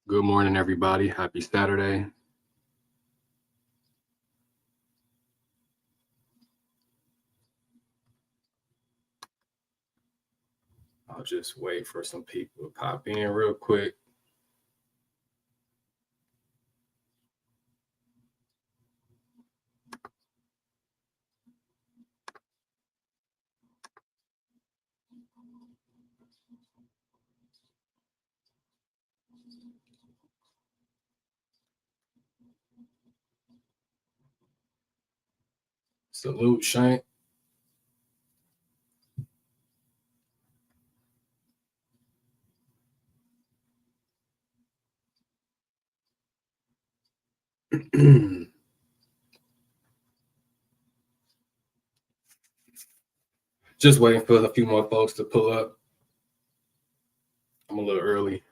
Good morning, everybody. Happy Saturday. I'll just wait for some people to pop in real quick. Salute, Shank. Just waiting for a few more folks to pull up. I'm a little early.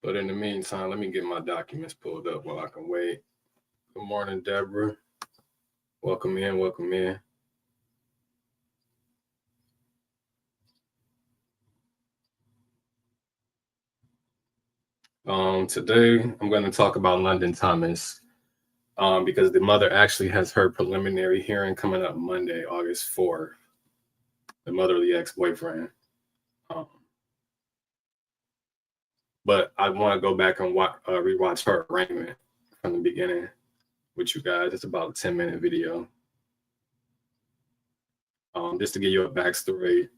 But in the meantime, let me get my documents pulled up while I can wait. Good morning, Deborah. Welcome in, welcome in. Today, I'm going to talk about London Thomas because the mother actually has her preliminary hearing coming up Monday, August 4th. The mother of the ex-boyfriend. But I want to go back and rewatch her arraignment from the beginning with you guys. It's about a 10-minute video. Just to give you a backstory,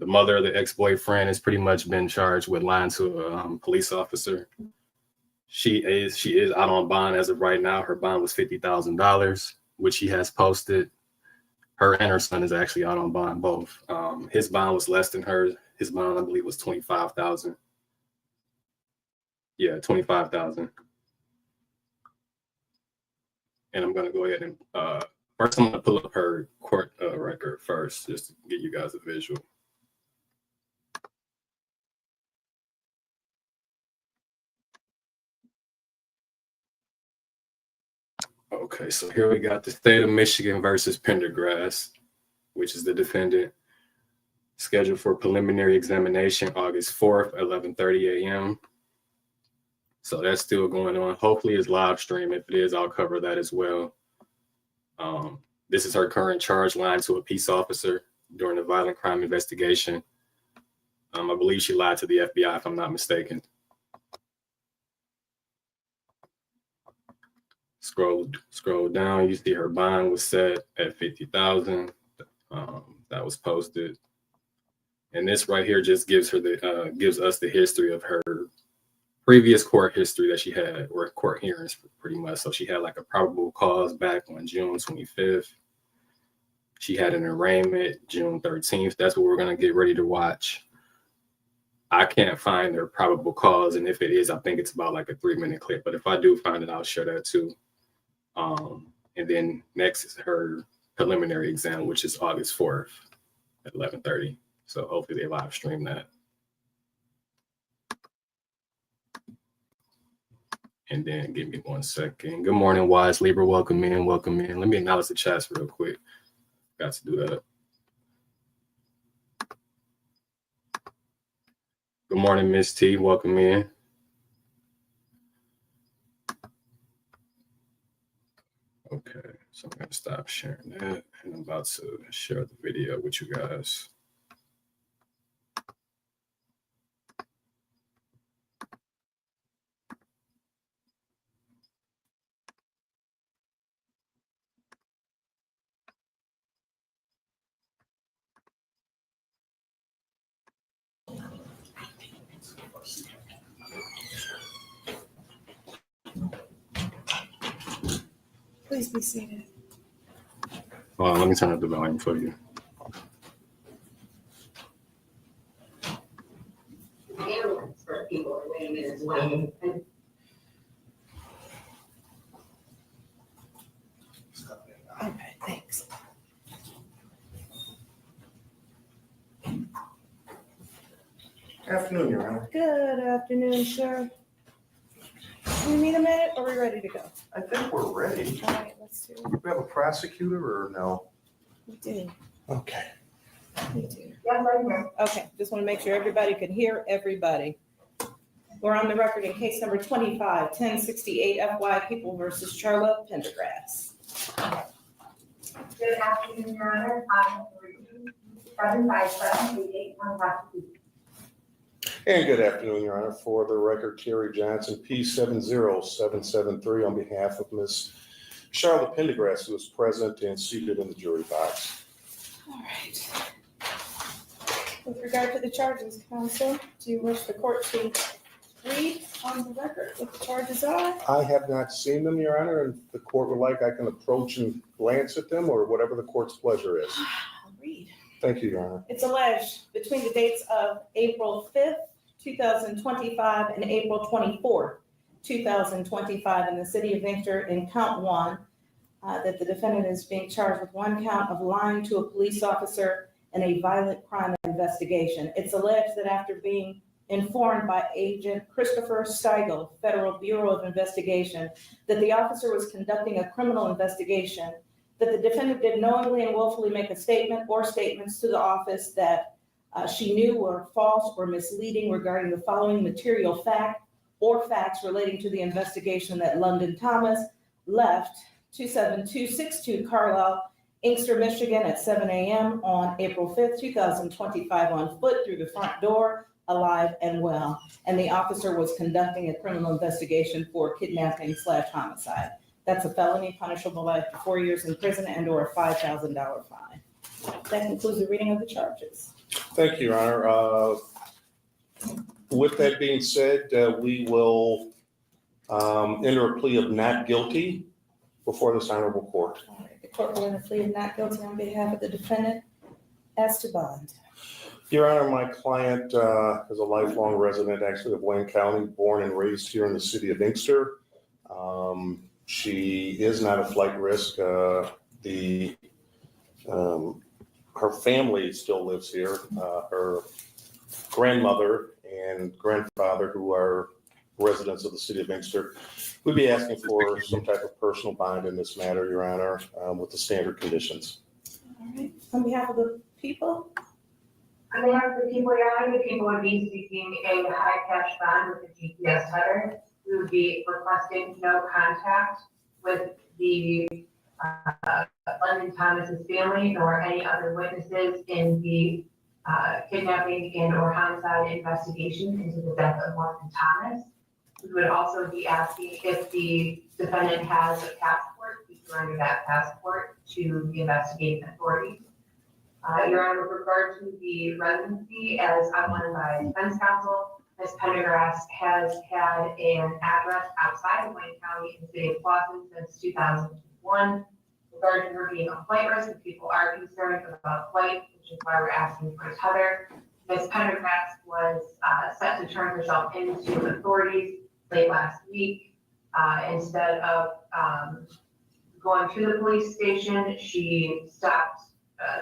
the mother of the ex-boyfriend has pretty much been charged with lying to a police officer. She is out on bond as of right now. Her bond was $50,000, which she has posted. Her and her son is actually out on bond both. His bond was less than hers. His bond, I believe, was $25,000. Yeah, $25,000. And I'm going to go ahead and first I'm going to pull up her court record first, just to get you guys a visual. Okay, so here we got the state of Michigan versus Pendergrass, which is the defendant, scheduled for preliminary examination August 4th, 11:30 a.m. So that's still going on. Hopefully it's live stream. If it is, I'll cover that as well. This is her current charge, lying to a peace officer during a violent crime investigation. I believe she lied to the FBI, if I'm not mistaken. Scroll down, you see her bond was set at $50,000. That was posted. And this right here just gives us the history of her previous court history that she had, or court hearings pretty much. So she had like a probable cause back on June 25th. She had an arraignment June 13th. That's what we're going to get ready to watch. I can't find her probable cause. And if it is, I think it's about like a 3-minute clip. But if I do find it, I'll share that too. And then next is her preliminary exam, which is August 4th at 11:30. So hopefully they live stream that. And then give me 1 second. Good morning, Wise Libra. Welcome in, welcome in. Let me acknowledge the chats real quick. Got to do that. Good morning, Miss T. Welcome in. Okay, so I'm gonna stop sharing that, and I'm about to share the video with you guys. Please be seated. Let me turn up the volume for you. For people are weighing in as well. Okay, thanks. Afternoon, Your Honor. Good afternoon, sir. Do we need a minute or are we ready to go? I think we're ready. All right, let's do it. We have a prosecutor or no? We do. Okay. We do. Yes, I'm here. Okay, just want to make sure everybody can hear everybody. We're on the record in case number 25-1068 FY People versus Charlotte Pendergrass. Good afternoon, Your Honor. I'm 75788 on prosecution. And good afternoon, Your Honor. For the record, Kerry Johnson, P70773, on behalf of Ms. Charlotte Pendergrass, who is present and seated in the jury box. All right. With regard to the charges, counsel, do you wish the court to read on the record what the charges are? I have not seen them, Your Honor, and if the court would like, I can approach and glance at them or whatever the court's pleasure is. I'll read. Thank you, Your Honor. It's alleged between the dates of April 5th, 2025 and April 24th, 2025 in the city of Inkster in count one, that the defendant is being charged with one count of lying to a police officer in a violent crime investigation. It's alleged that after being informed by Agent Christopher Steigel, Federal Bureau of Investigation, that the officer was conducting a criminal investigation, that the defendant did knowingly and willfully make a statement or statements to the office that she knew were false or misleading regarding the following material fact or facts relating to the investigation that London Thomas left 27262 Carlisle, Inkster, Michigan at 7 a.m. on April 5th, 2025 on foot through the front door, alive and well. And the officer was conducting a criminal investigation for kidnapping/homicide. That's a felony punishable by 4 years in prison and or a $5,000 fine. That concludes the reading of the charges. Thank you, Your Honor. With that being said, we will enter a plea of not guilty before this honorable court. All right, the court will enter a plea of not guilty on behalf of the defendant as to bond. Your Honor, my client is a lifelong resident actually of Wayne County, born and raised here in the city of Inkster. She is not a flight risk. Her family still lives here. Her grandmother and grandfather, who are residents of the city of Inkster, we'd be asking for some type of personal bond in this matter, Your Honor, with the standard conditions. All right, on behalf of the people, On behalf of the people, Your Honor, the people would be seeking a high cash bond with a GPS header. We would be requesting no contact with the London Thomas's family nor any other witnesses in the kidnapping and or homicide investigation into the death of London Thomas. We would also be asking if the defendant has a passport, we surrender that passport to the investigating authorities. Your Honor, with regard to the residency, as outlined by defense counsel, Ms. Pendergrass has had an address outside of Wayne County in the city of Clawson since 2001. Regarding her being a flight risk, if people are concerned about flight, which is why we're asking for a tether, Ms. Pendergrass was set to turn herself into authorities late last week. Instead of going to the police station, she stopped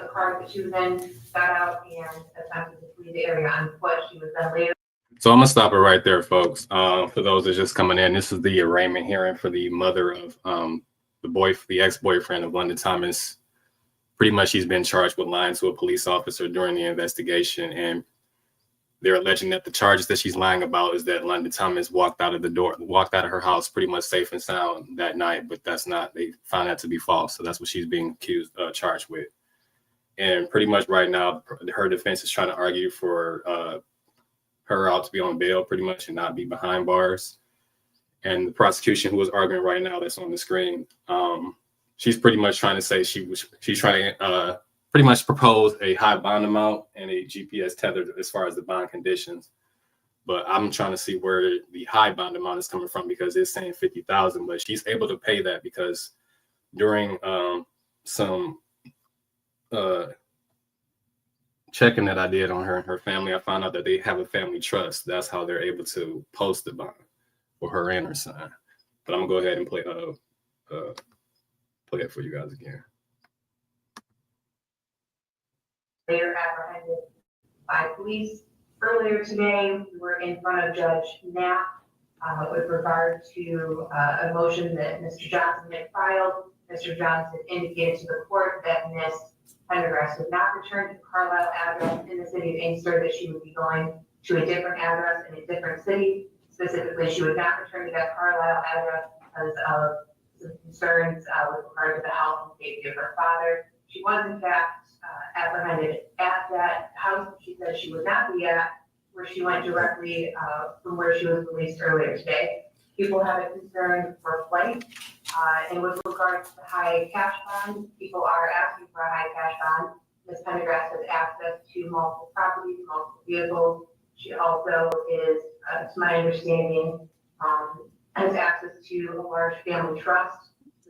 the car that she was in, got out, and attempted to flee the area on foot. She was then later. So I'm gonna stop it right there, folks. For those that are just coming in, this is the arraignment hearing for the mother of the ex-boyfriend of London Thomas. Pretty much, he's been charged with lying to a police officer during the investigation, and they're alleging that the charges that she's lying about is that London Thomas walked out of her house pretty much safe and sound that night, but that's not. They found that to be false, so that's what she's being charged with. And pretty much right now, her defense is trying to argue for her out to be on bail, pretty much, and not be behind bars. And the prosecution, who is arguing right now, that's on the screen, she's pretty much trying to say she's trying to pretty much propose a high bond amount and a GPS tether as far as the bond conditions. But I'm trying to see where the high bond amount is coming from, because it's saying $50,000, but she's able to pay that because during some checking that I did on her and her family, I found out that they have a family trust. That's how they're able to post the bond for her and her son. But I'm gonna go ahead and play it for you guys again. They were apprehended by police. Earlier today, we were in front of Judge Knapp with regard to a motion that Mr. Johnson had filed. Mr. Johnson indicated to the court that Ms. Pendergrass would not return to the Carlisle address in the city of Inkster, that she would be going to a different address in a different city. Specifically, she would not return to that Carlisle address because of some concerns with regard to the health and safety of her father. She was in fact apprehended at that house she said she would not be at, where she went directly from where she was released earlier today. People have a concern for flight, and with regard to the high cash bond, people are asking for a high cash bond. Ms. Pendergrass has access to multiple properties, multiple vehicles. She also is, to my understanding, has access to a large family trust.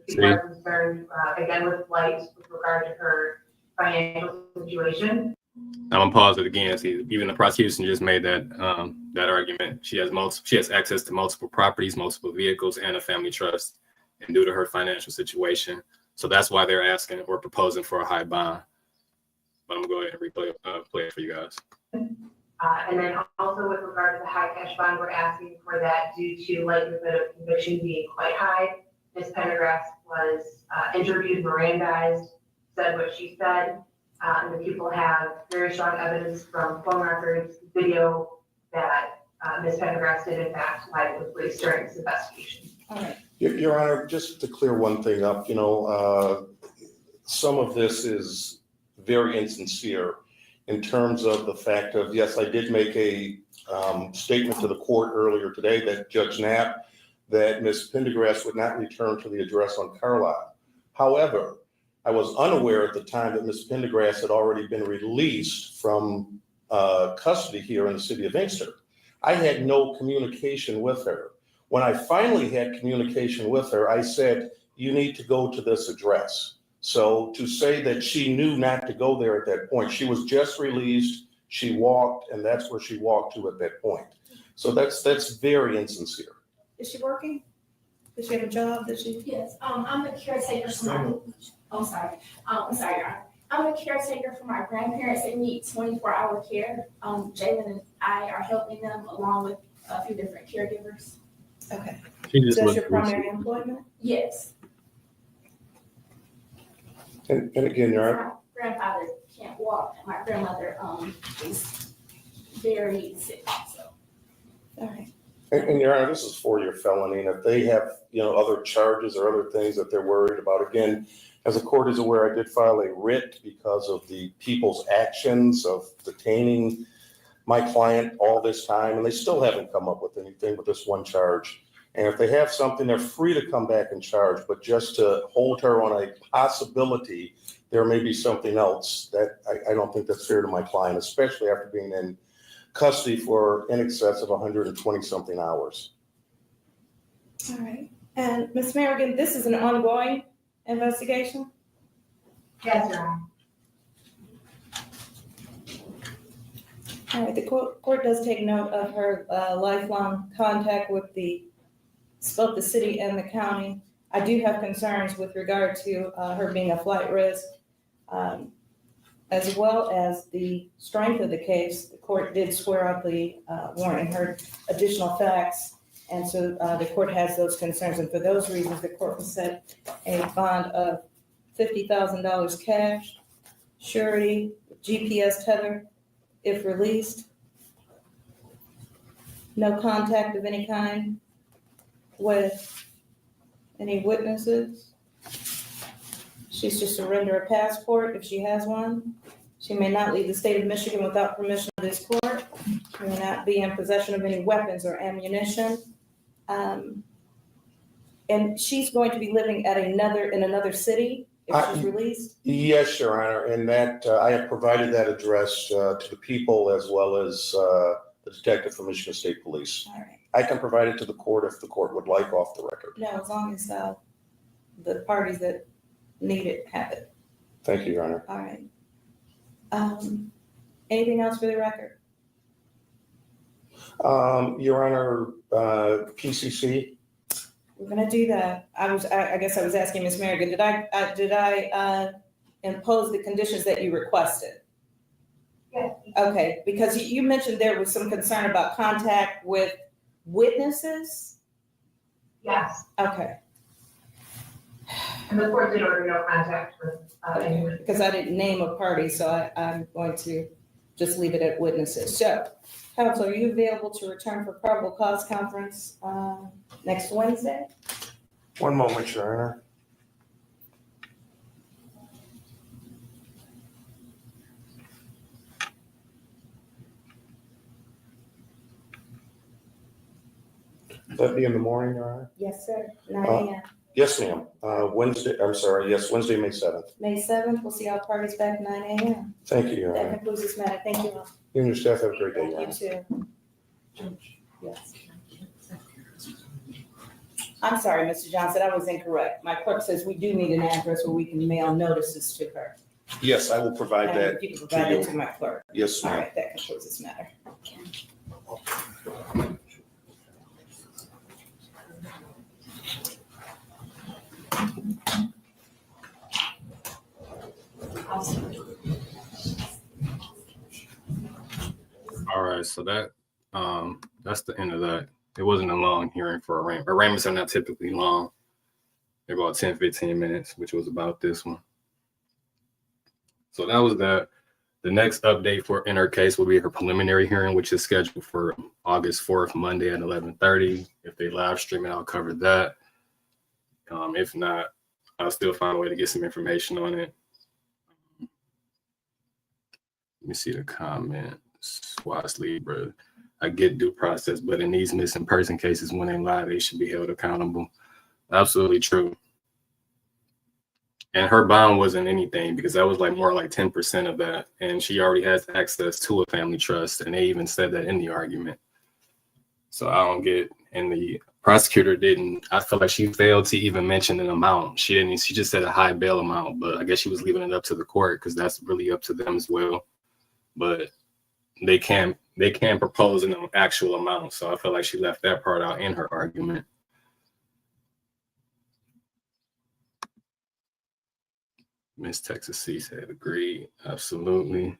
People are concerned, again, with flight with regard to her financial situation. I'm gonna pause it again. See, even the prosecution just made that that argument. She has access to multiple properties, multiple vehicles, and a family trust, and due to her financial situation, so that's why they're asking or proposing for a high bond. But I'm gonna go ahead and play it for you guys. And then also with regard to the high cash bond, we're asking for that due to likelihood of conviction being quite high. Ms. Pendergrass was interviewed, Mirandized, said what she said. And the people have very strong evidence from phone records, video, that Ms. Pendergrass did in fact lie with police during this investigation. All right. Your Honor, just to clear one thing up, some of this is very insincere in terms of the fact of, yes, I did make a statement to the court earlier today that Judge Knapp, that Ms. Pendergrass would not return to the address on Carlisle. However, I was unaware at the time that Ms. Pendergrass had already been released from custody here in the city of Inkster. I had no communication with her. When I finally had communication with her, I said, you need to go to this address. So to say that she knew not to go there at that point, she was just released, she walked, and that's where she walked to at that point. So that's very insincere. Is she working? Does she have a job? Does she? Yes, I'm the caretaker for my, I'm sorry, Your Honor. I'm a caretaker for my grandparents. They need 24-hour care. Jalen and I are helping them along with a few different caregivers. Okay. She just So that's looked your primary employment? Yes. And again, Your Honor, My grandfather can't walk, and my grandmother is very sick, so. All right. and Your Honor, this is for your felony, and if they have, other charges or other things that they're worried about, again, as the court is aware, I did file a writ because of the people's actions of detaining my client all this time, and they still haven't come up with anything with this one charge. And if they have something, they're free to come back and charge, but just to hold her on a possibility, there may be something else that I don't think that's fair to my client, especially after being in custody for in excess of 120 something hours. All right. And Ms. Merrigan, this is an ongoing investigation? Yes, Your Honor. All right, the court does take note of her lifelong contact with both the city and the county. I do have concerns with regard to her being a flight risk, as well as the strength of the case. The court did swear out the warrant and heard additional facts, and so the court has those concerns. And for those reasons, the court will set a bond of $50,000 cash, surety, GPS tether, if released. No contact of any kind with any witnesses. She's to surrender a passport if she has one. She may not leave the state of Michigan without permission of this court. She may not be in possession of any weapons or ammunition. And she's going to be living in another city if she's released? Yes, Your Honor, and that I have provided that address to the people as well as the detective from Michigan State Police. All right. I can provide it to the court if the court would like off the record. No, as long as the parties that need it have it. Thank you, Your Honor. All right. Anything else for the record? Your Honor, PCC? We're gonna do that. I guess I was asking Ms. Merrigan, did I impose the conditions that you requested? Yes. Okay, because you mentioned there was some concern about contact with witnesses? Yes, Okay, and the court did order no contact with anyone. because I didn't name a party, so I'm going to just leave it at witnesses. So, counsel, are you available to return for probable cause conference next Wednesday? One moment, Your Honor. That'd be in the morning, Your Honor? Yes, sir. 9 a.m. Yes, ma'am. Wednesday, Wednesday, May 7th. May 7th, we'll see all parties back 9 a.m. Thank you, Your That Honor. concludes this matter. Thank you all. You and your staff have a great day, Your You Honor. too. Yes. I'm sorry, Mr. Johnson, I was incorrect. My clerk says we do need an address where we can mail notices to her. Yes, I will provide And that. you can provide to it you. to my clerk. Yes, All ma'am. right, that concludes this matter. All right, so that's the end of that. It wasn't a long hearing for arraignment. Arraignments are not typically long. They're about 10, 15 minutes, which was about this one. So that was that. The next update in her case will be her preliminary hearing, which is scheduled for August 4th, Monday at 11:30. If they live stream it, I'll cover that. If not, I'll still find a way to get some information on it. Let me see the comments. Watch Libra. I get due process, but in these missing person cases, when they lie, they should be held accountable. Absolutely true. And her bond wasn't anything because that was like more like 10% of that. And she already has access to a family trust. And they even said that in the argument. So I don't get, and the prosecutor didn't, I feel like she failed to even mention an amount. She just said a high bail amount, but I guess she was leaving it up to the court because that's really up to them as well. But they can propose an actual amount. So I feel like she left that part out in her argument. Miss Texas C said agreed. Absolutely.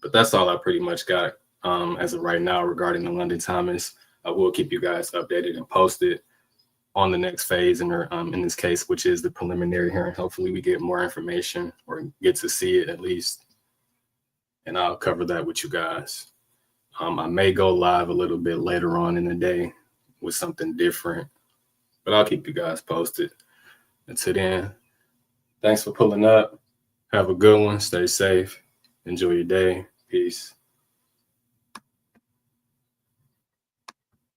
But that's all I pretty much got as of right now regarding the London Thomas. I will keep you guys updated and posted on the next phase in this case, which is the preliminary hearing. Hopefully we get more information or get to see it at least. And I'll cover that with you guys. I may go live a little bit later on in the day with something different, but I'll keep you guys posted. Until then, thanks for pulling up. Have a good one. Stay safe. Enjoy your day. Peace.